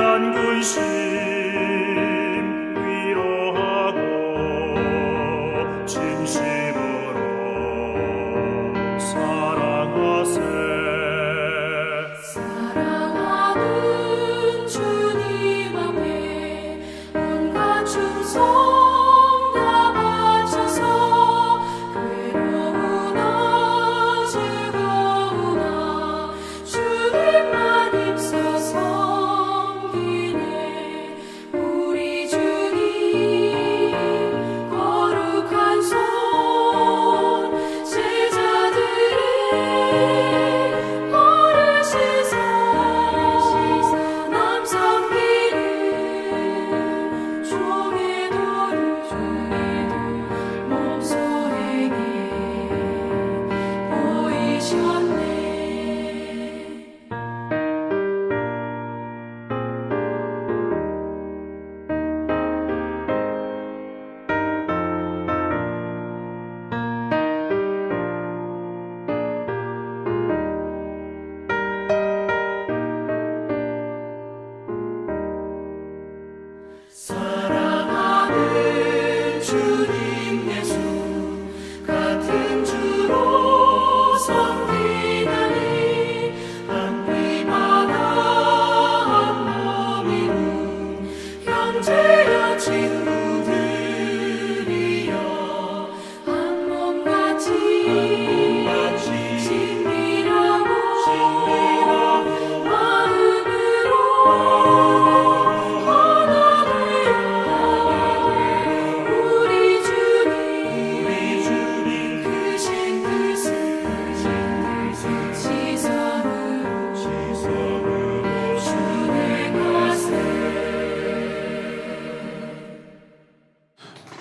귀한 근심 위로하고 진심으로 사랑하세. 사랑하는 주님 앞에 온갖 충성 다 바쳐서 괴로우나 즐거우나 주님만 힘써 섬기네. 우리 주님 거룩한 손 제자들의 벌을 씻어 남 섬기는 종의 도를 몸소에게 보이셨네. 사랑하는 주님 예수 같은 주로 섬기다니 한 피마다 한 몸이루 형제여 친구들이여 한 몸같이 친밀하고 마음으로 하나 되어 우리 주님 크신 뜻을 지성으로 준행하세.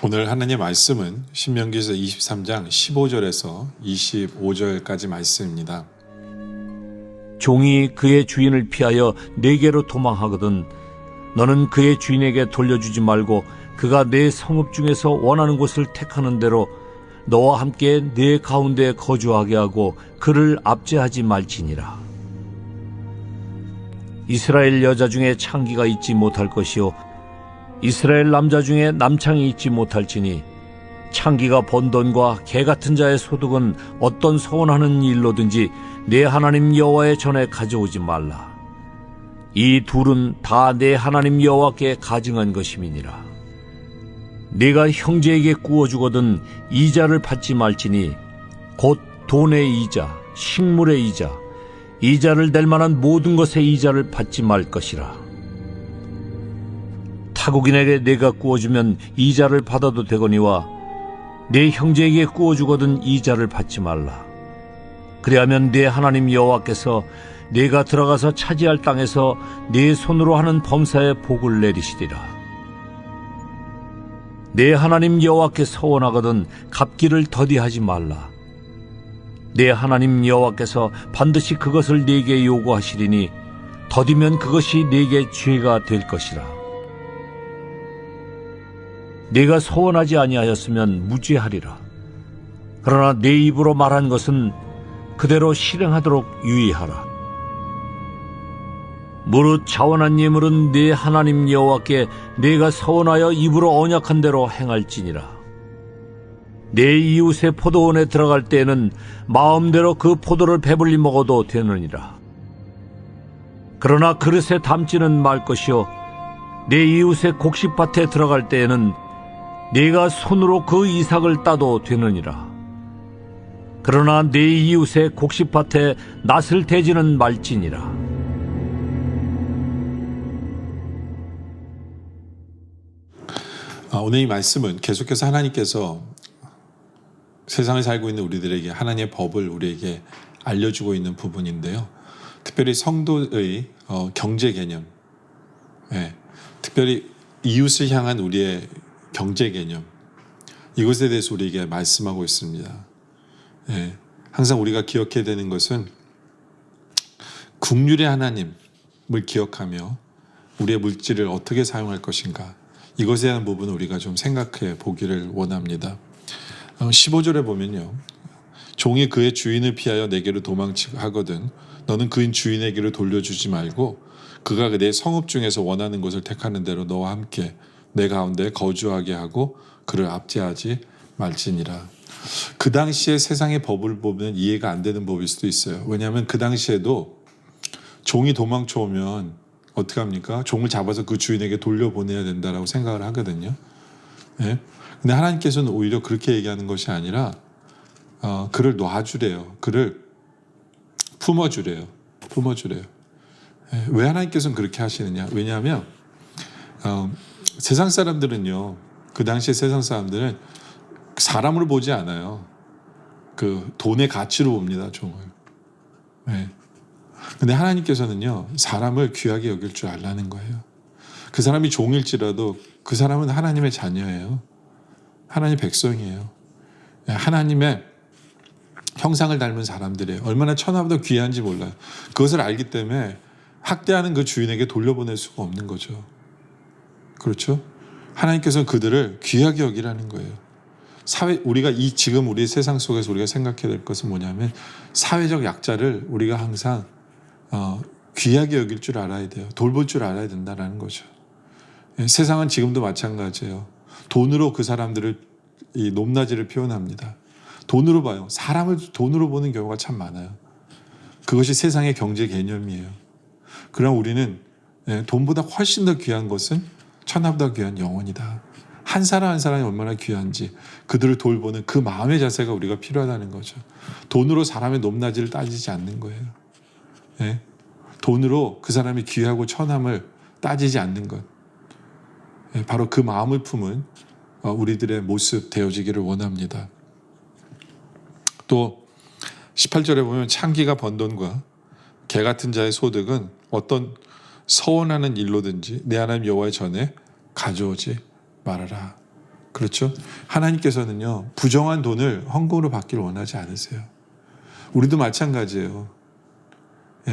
오늘 하나님의 말씀은 신명기서 23장 15절에서 25절까지 말씀입니다. 종이 그의 주인을 피하여 내게로 도망하거든 너는 그의 주인에게 돌려주지 말고 그가 내 성읍 중에서 원하는 곳을 택하는 대로 너와 함께 내 가운데 거주하게 하고 그를 압제하지 말지니라. 이스라엘 여자 중에 창기가 있지 못할 것이요 이스라엘 남자 중에 남창이 있지 못할지니 창기가 번 돈과 개 같은 자의 소득은 어떤 서원하는 일로든지 내 하나님 여호와의 전에 가져오지 말라. 이 둘은 다 내 하나님 여호와께 가증한 것임이니라. 네가 형제에게 구워주거든 이자를 받지 말지니 곧 돈의 이자, 식물의 이자, 이자를 낼 만한 모든 것의 이자를 받지 말 것이라. 타국인에게 내가 구워주면 이자를 받아도 되거니와 내 형제에게 구워주거든 이자를 받지 말라. 그리하면 내 하나님 여호와께서 내가 들어가서 차지할 땅에서 내 손으로 하는 범사에 복을 내리시리라. 내 하나님 여호와께 서원하거든 갚기를 더디하지 말라. 내 하나님 여호와께서 반드시 그것을 네게 요구하시리니 더디면 그것이 네게 죄가 될 것이라. 네가 서원하지 아니하였으면 무죄하리라. 그러나 내 입으로 말한 것은 그대로 실행하도록 유의하라. 무릇 자원한 예물은 네 하나님 여호와께 네가 서원하여 입으로 언약한 대로 행할지니라. 내 이웃의 포도원에 들어갈 때에는 마음대로 그 포도를 배불리 먹어도 되느니라. 그러나 그릇에 담지는 말 것이요 내 이웃의 곡식밭에 들어갈 때에는 네가 손으로 그 이삭을 따도 되느니라. 그러나 내 이웃의 곡식밭에 낫을 대지는 말지니라. 오늘 이 말씀은 계속해서 하나님께서 세상을 살고 있는 우리들에게 하나님의 법을 우리에게 알려주고 있는 부분인데요. 특별히 성도의 경제 개념, 특별히 이웃을 향한 우리의 경제 개념, 이것에 대해서 우리에게 말씀하고 있습니다. 항상 우리가 기억해야 되는 것은 긍휼의 하나님을 기억하며 우리의 물질을 어떻게 사용할 것인가, 이것에 대한 부분을 우리가 좀 생각해 보기를 원합니다. 15절에 보면요, 종이 그의 주인을 피하여 내게로 도망하거든 너는 그인 주인에게로 돌려주지 말고 그가 내 성읍 중에서 원하는 것을 택하는 대로 너와 함께 내 가운데 거주하게 하고 그를 압제하지 말지니라. 그 당시에 세상의 법을 보면 이해가 안 되는 법일 수도 있어요. 왜냐하면 그 당시에도 종이 도망쳐 오면 어떻게 합니까? 종을 잡아서 그 주인에게 돌려보내야 된다라고 생각을 하거든요. 예? 근데 하나님께서는 오히려 그렇게 얘기하는 것이 아니라 그를 놔주래요. 그를 품어주래요. 예, 왜 하나님께서는 그렇게 하시느냐? 왜냐하면 세상 사람들은요, 그 당시에 세상 사람들은 사람으로 보지 않아요. 그 돈의 가치로 봅니다, 종을. 예. 근데 하나님께서는요, 사람을 귀하게 여길 줄 알라는 거예요. 그 사람이 종일지라도 그 사람은 하나님의 자녀예요. 하나님의 백성이에요. 예, 하나님의 형상을 닮은 사람들이에요. 얼마나 천하보다 귀한지 몰라요. 그것을 알기 때문에 학대하는 그 주인에게 돌려보낼 수가 없는 거죠. 그렇죠? 하나님께서는 그들을 귀하게 여기라는 거예요. 우리가 지금 우리 세상 속에서 우리가 생각해야 될 것은 뭐냐면 사회적 약자를 우리가 항상 귀하게 여길 줄 알아야 돼요. 돌볼 줄 알아야 된다는 거죠. 예, 세상은 지금도 마찬가지예요. 돈으로 그 사람들을 이 높낮이를 표현합니다. 돈으로 봐요. 사람을 돈으로 보는 경우가 참 많아요. 그것이 세상의 경제 개념이에요. 그러나 우리는 돈보다 훨씬 더 귀한 것은 천하보다 귀한 영혼이다. 한 사람 한 사람이 얼마나 귀한지 그들을 돌보는 그 마음의 자세가 우리가 필요하다는 거죠. 돈으로 사람의 높낮이를 따지지 않는 거예요. 예? 돈으로 그 사람이 귀하고 천함을 따지지 않는 것. 예, 바로 그 마음을 품은 우리들의 모습 되어지기를 원합니다. 또 18절에 보면 창기가 번 돈과 개 같은 자의 소득은 어떤 서원하는 일로든지 내 하나님 여호와의 전에 가져오지 말아라. 그렇죠? 하나님께서는요, 부정한 돈을 헌금으로 받기를 원하지 않으세요. 우리도 마찬가지예요.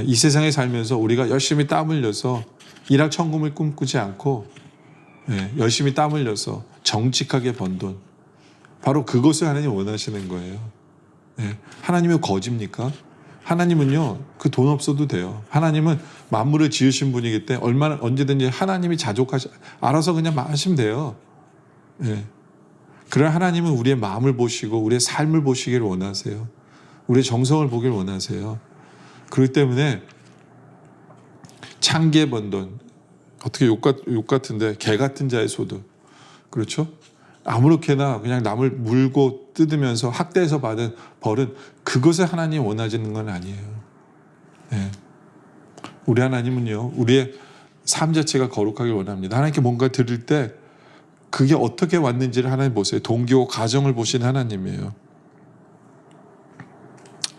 이 세상에 살면서 우리가 열심히 땀 흘려서 일확천금을 꿈꾸지 않고 열심히 땀 흘려서 정직하게 번 돈, 바로 그것을 하나님 원하시는 거예요. 하나님이 거짓입니까? 하나님은요, 그 돈 없어도 돼요. 하나님은 만물을 지으신 분이기 때문에 언제든지 하나님이 알아서 그냥 하시면 돼요. 그러나 하나님은 우리의 마음을 보시고 우리의 삶을 보시기를 원하세요. 우리의 정성을 보기를 원하세요. 그렇기 때문에 창기에 번 돈, 어떻게 욕 같은데 개 같은 자의 소득, 그렇죠? 아무렇게나 그냥 남을 물고 뜯으면서 학대해서 받은 벌은 그것을 하나님이 원하시는 건 아니에요. 우리 하나님은요, 우리의 삶 자체가 거룩하길 원합니다. 하나님께 뭔가 드릴 때 그게 어떻게 왔는지를 하나님 보세요. 동기고 가정을 보신 하나님이에요.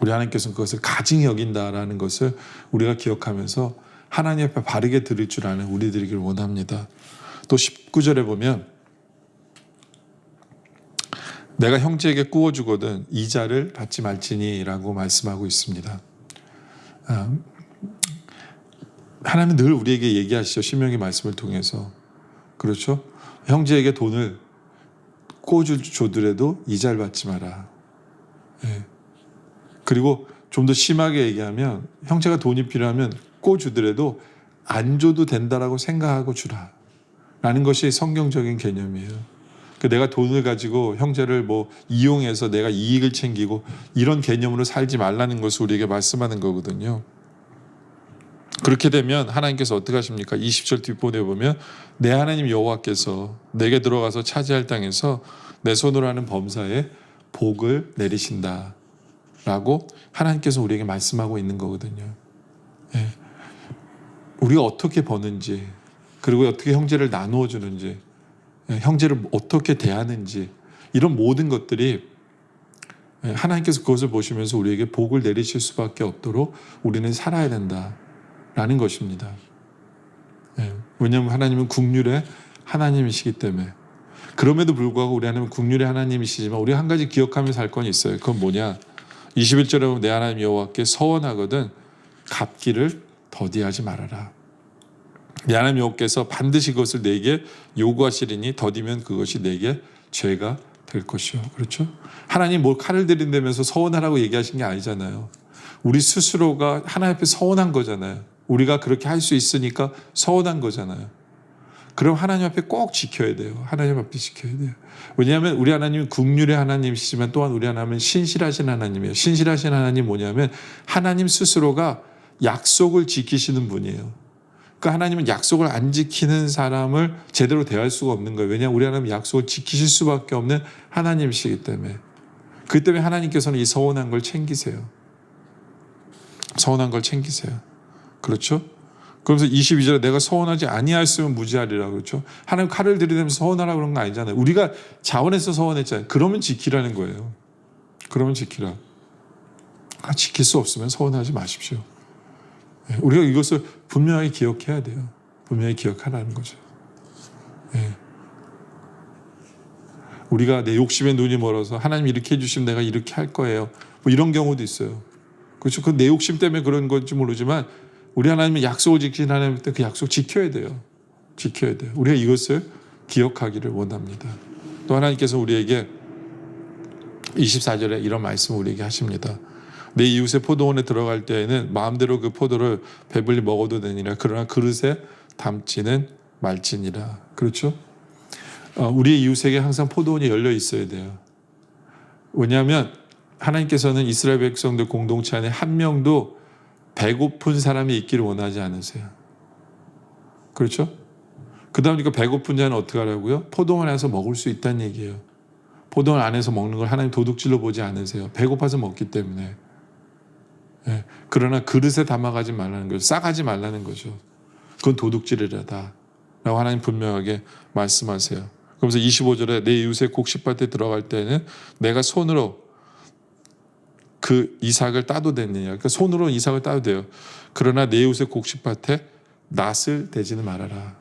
우리 하나님께서는 그것을 가증히 여긴다라는 것을 우리가 기억하면서 하나님 앞에 바르게 드릴 줄 아는 우리들이길 원합니다. 또 19절에 보면 내가 형제에게 꾸어주거든 이자를 받지 말지니 라고 말씀하고 있습니다. 하나님은 늘 우리에게 얘기하시죠. 신명기 말씀을 통해서. 그렇죠? 형제에게 돈을 꾸어주더라도 이자를 받지 마라. 그리고 좀 더 심하게 얘기하면 형제가 돈이 필요하면 꾸어주더라도 안 줘도 된다라고 생각하고 주라. 라는 것이 성경적인 개념이에요. 내가 돈을 가지고 형제를 이용해서 내가 이익을 챙기고 이런 개념으로 살지 말라는 것을 우리에게 말씀하는 거거든요. 그렇게 되면 하나님께서 어떻게 하십니까? 20절 뒷부분에 보면 내 하나님 여호와께서 내게 들어가서 차지할 땅에서 내 손으로 하는 범사에 복을 내리신다 라고 하나님께서 우리에게 말씀하고 있는 거거든요. 우리가 어떻게 버는지, 그리고 어떻게 형제를 나누어 주는지, 형제를 어떻게 대하는지, 이런 모든 것들이 하나님께서 그것을 보시면서 우리에게 복을 내리실 수밖에 없도록 우리는 살아야 된다라는 것입니다. 왜냐하면 하나님은 국률의 하나님이시기 때문에. 그럼에도 불구하고 우리 하나님은 국률의 하나님이시지만 우리 한 가지 기억하며 살 건 있어요. 그건 뭐냐? 21절에 보면 내 하나님 여호와께 서원하거든 갚기를 더디하지 말아라. 내 하나님 여호와께서 반드시 그것을 내게 요구하시리니 더디면 그것이 내게 죄가 될 것이요. 그렇죠? 하나님 칼을 들인다면서 서원하라고 얘기하신 게 아니잖아요. 우리 스스로가 하나님 앞에 서원한 거잖아요. 우리가 그렇게 할 수 있으니까 서운한 거잖아요. 그럼 하나님 앞에 꼭 지켜야 돼요. 하나님 앞에 지켜야 돼요. 왜냐하면 우리 하나님은 긍휼의 하나님이시지만 또한 우리 하나님은 신실하신 하나님이에요. 신실하신 하나님 뭐냐면 하나님 스스로가 약속을 지키시는 분이에요. 그러니까 하나님은 약속을 안 지키는 사람을 제대로 대할 수가 없는 거예요. 왜냐하면 우리 하나님은 약속을 지키실 수밖에 없는 하나님이시기 때문에. 그렇기 때문에 하나님께서는 이 서운한 걸 챙기세요. 서운한 걸 챙기세요. 그렇죠? 그러면서 22절에 내가 서운하지 아니하였으면 무지하리라 그렇죠? 하나님 칼을 들이대면서 서운하라 그런 거 아니잖아요. 우리가 자원해서 서운했잖아요. 그러면 지키라는 거예요. 그러면 지키라. 지킬 수 없으면 서운하지 마십시오. 우리가 이것을 분명하게 기억해야 돼요. 분명히 기억하라는 거죠. 우리가 내 욕심에 눈이 멀어서 하나님 이렇게 해주시면 내가 이렇게 할 거예요. 뭐 이런 경우도 있어요. 그렇죠? 그 내 욕심 때문에 그런 건지 모르지만 우리 하나님은 약속을 지키는 하나님 때 그 약속 지켜야 돼요. 지켜야 돼요. 우리가 이것을 기억하기를 원합니다. 또 하나님께서 우리에게 24절에 이런 말씀을 우리에게 하십니다. 내 이웃의 포도원에 들어갈 때에는 마음대로 그 포도를 배불리 먹어도 되니라. 그러나 그릇에 담지는 말지니라. 그렇죠? 우리의 이웃에게 항상 포도원이 열려 있어야 돼요. 왜냐하면 하나님께서는 이스라엘 백성들 공동체 안에 한 명도 배고픈 사람이 있기를 원하지 않으세요. 그렇죠? 그 다음에 그 배고픈 자는 어떻게 하라고요? 포도원 안에서 먹을 수 있다는 얘기예요. 포도원 안에서 먹는 걸 하나님 도둑질로 보지 않으세요. 배고파서 먹기 때문에. 그러나 그릇에 담아가지 말라는 거죠. 싸가지 말라는 거죠. 그건 도둑질이라다 라고 하나님 분명하게 말씀하세요. 그러면서 25절에 내 이웃의 곡식밭에 들어갈 때는 내가 손으로 그 이삭을 따도 되느냐. 그러니까 손으로 이삭을 따도 돼요. 그러나 내 이웃의 곡식밭에 낫을 대지는 말아라.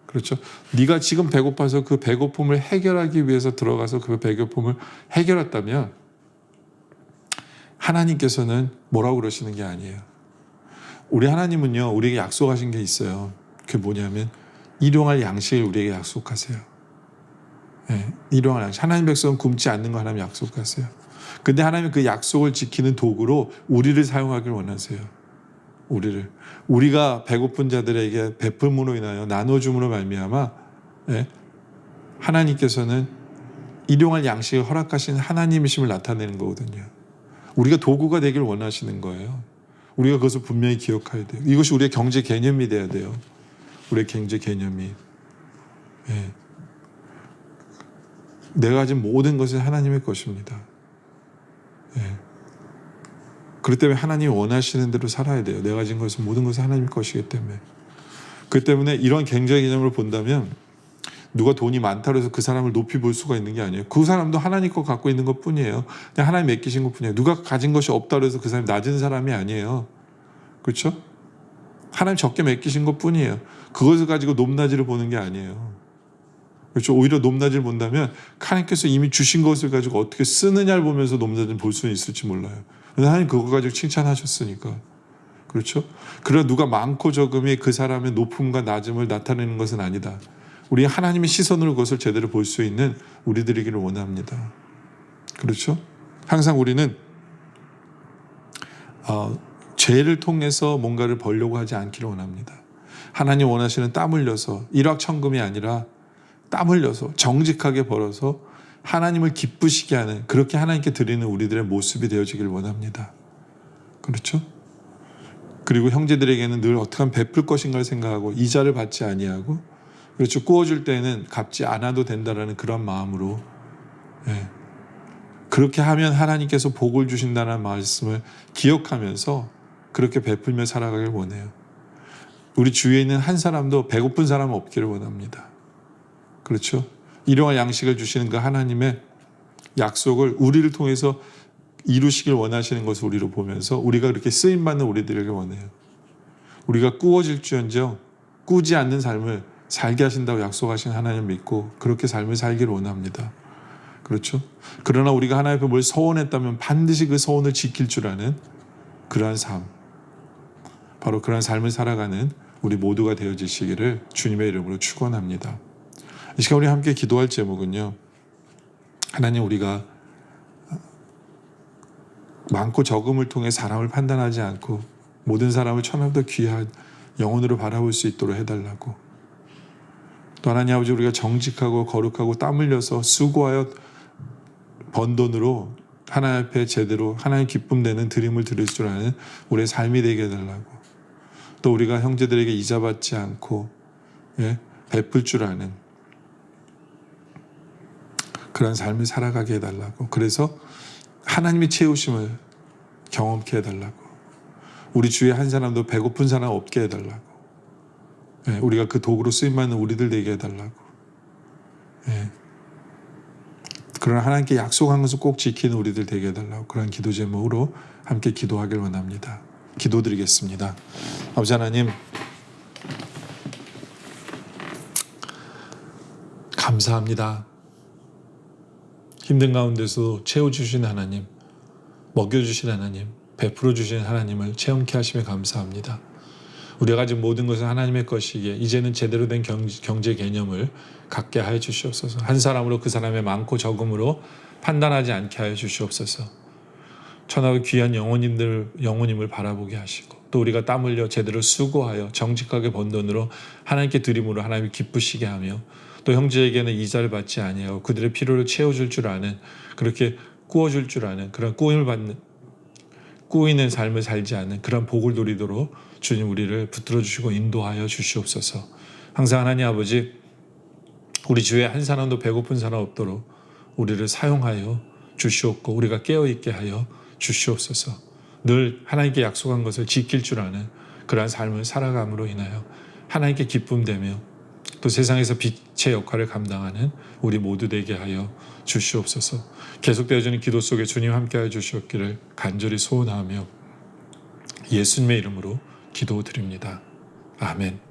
그렇죠? 네가 지금 배고파서 그 배고픔을 해결하기 위해서 들어가서 그 배고픔을 해결했다면 하나님께서는 뭐라고 그러시는 게 아니에요. 우리 하나님은요, 우리에게 약속하신 게 있어요. 그게 뭐냐면 일용할 양식을 우리에게 약속하세요. 일용할 양식. 하나님 백성은 굶지 않는 거 하나님 약속하세요. 근데 하나님은 그 약속을 지키는 도구로 우리를 사용하길 원하세요. 우리가 배고픈 자들에게 베풀므로 인하여 나눠줌으로 말미암아 하나님께서는 일용할 양식을 허락하신 하나님이심을 나타내는 거거든요. 우리가 도구가 되길 원하시는 거예요. 우리가 그것을 분명히 기억해야 돼요. 이것이 우리의 경제 개념이 돼야 돼요. 우리의 경제 개념이. 내가 가진 모든 것은 하나님의 것입니다. 그렇기 때문에 하나님이 원하시는 대로 살아야 돼요. 내가 가진 것은 모든 것은 하나님 것이기 때문에. 그렇기 때문에 이런 경제 개념을 본다면 누가 돈이 많다고 해서 그 사람을 높이 볼 수가 있는 게 아니에요. 그 사람도 하나님 것 갖고 있는 것 뿐이에요. 그냥 하나님 맡기신 것 뿐이에요. 누가 가진 것이 없다고 해서 그 사람이 낮은 사람이 아니에요. 그렇죠? 하나님 적게 맡기신 것 뿐이에요. 그것을 가지고 높낮이를 보는 게 아니에요. 그렇죠? 오히려 높낮이를 본다면 하나님께서 이미 주신 것을 가지고 어떻게 쓰느냐를 보면서 높낮이를 볼 수는 있을지 몰라요. 그런데 하나님 그거 가지고 칭찬하셨으니까. 그렇죠? 그러나 누가 많고 적음이 그 사람의 높음과 낮음을 나타내는 것은 아니다. 우리 하나님의 시선으로 그것을 제대로 볼 수 있는 우리들이기를 원합니다. 그렇죠? 항상 우리는 죄를 통해서 뭔가를 벌려고 하지 않기를 원합니다. 하나님 원하시는 땀 흘려서 일확천금이 아니라 땀 흘려서 정직하게 벌어서 하나님을 기쁘시게 하는, 그렇게 하나님께 드리는 우리들의 모습이 되어지길 원합니다. 그렇죠? 그리고 형제들에게는 늘 어떻게 하면 베풀 것인가를 생각하고 이자를 받지 아니하고, 그렇죠, 구워줄 때는 갚지 않아도 된다라는 그런 마음으로, 그렇게 하면 하나님께서 복을 주신다는 말씀을 기억하면서 그렇게 베풀며 살아가길 원해요. 우리 주위에 있는 한 사람도 배고픈 사람은 없기를 원합니다. 그렇죠? 일용할 양식을 주시는 그 하나님의 약속을 우리를 통해서 이루시길 원하시는 것을 우리로 보면서 우리가 그렇게 쓰임받는 우리들에게 원해요. 우리가 꾸어질지언정 꾸지 않는 삶을 살게 하신다고 약속하신 하나님을 믿고 그렇게 삶을 살기를 원합니다. 그렇죠? 그러나 우리가 하나님 앞에 뭘 서원했다면 반드시 그 서원을 지킬 줄 아는 그러한 삶, 바로 그러한 삶을 살아가는 우리 모두가 되어지시기를 주님의 이름으로 축원합니다. 이 시간 우리 함께 기도할 제목은요, 하나님, 우리가 많고 적음을 통해 사람을 판단하지 않고 모든 사람을 천하보다 귀한 영혼으로 바라볼 수 있도록 해달라고. 또 하나님 아버지, 우리가 정직하고 거룩하고 땀 흘려서 수고하여 번 돈으로 하나님 앞에 제대로 하나님 기쁨 되는 드림을 드릴 줄 아는 우리의 삶이 되게 해달라고. 또 우리가 형제들에게 이자 받지 않고 베풀 줄 아는 그런 삶을 살아가게 해달라고. 그래서 하나님의 채우심을 경험케 해달라고. 우리 주위에 한 사람도 배고픈 사람 없게 해달라고. 우리가 그 도구로 쓰임받는 우리들 되게 해달라고. 그러나 하나님께 약속한 것을 꼭 지키는 우리들 되게 해달라고. 그런 기도 제목으로 함께 기도하길 원합니다. 기도드리겠습니다. 아버지 하나님, 감사합니다. 힘든 가운데서 채워주신 하나님, 먹여주신 하나님, 베풀어 주신 하나님을 체험케 하시며 감사합니다. 우리가 가진 모든 것은 하나님의 것이기에 이제는 제대로 된 경제 개념을 갖게 하여 주시옵소서. 한 사람으로 그 사람의 많고 적음으로 판단하지 않게 하여 주시옵소서. 천하의 귀한 영혼님을 바라보게 하시고, 또 우리가 땀 흘려 제대로 수고하여 정직하게 번 돈으로 하나님께 드림으로 하나님이 기쁘시게 하며, 또 형제에게는 이자를 받지 아니하고 그들의 필요를 채워줄 줄 아는, 그렇게 꾸어줄 줄 아는 그런 꾸이는 삶을 살지 않는 그런 복을 누리도록 주님 우리를 붙들어 주시고 인도하여 주시옵소서. 항상 하나님 아버지, 우리 주위에 한 사람도 배고픈 사람 없도록 우리를 사용하여 주시옵고 우리가 깨어있게 하여 주시옵소서. 늘 하나님께 약속한 것을 지킬 줄 아는 그러한 삶을 살아감으로 인하여 하나님께 기쁨되며 또 세상에서 빛의 역할을 감당하는 우리 모두 되게 하여 주시옵소서. 계속되어지는 기도 속에 주님 함께하여 주시옵기를 간절히 소원하며 예수님의 이름으로 기도드립니다. 아멘.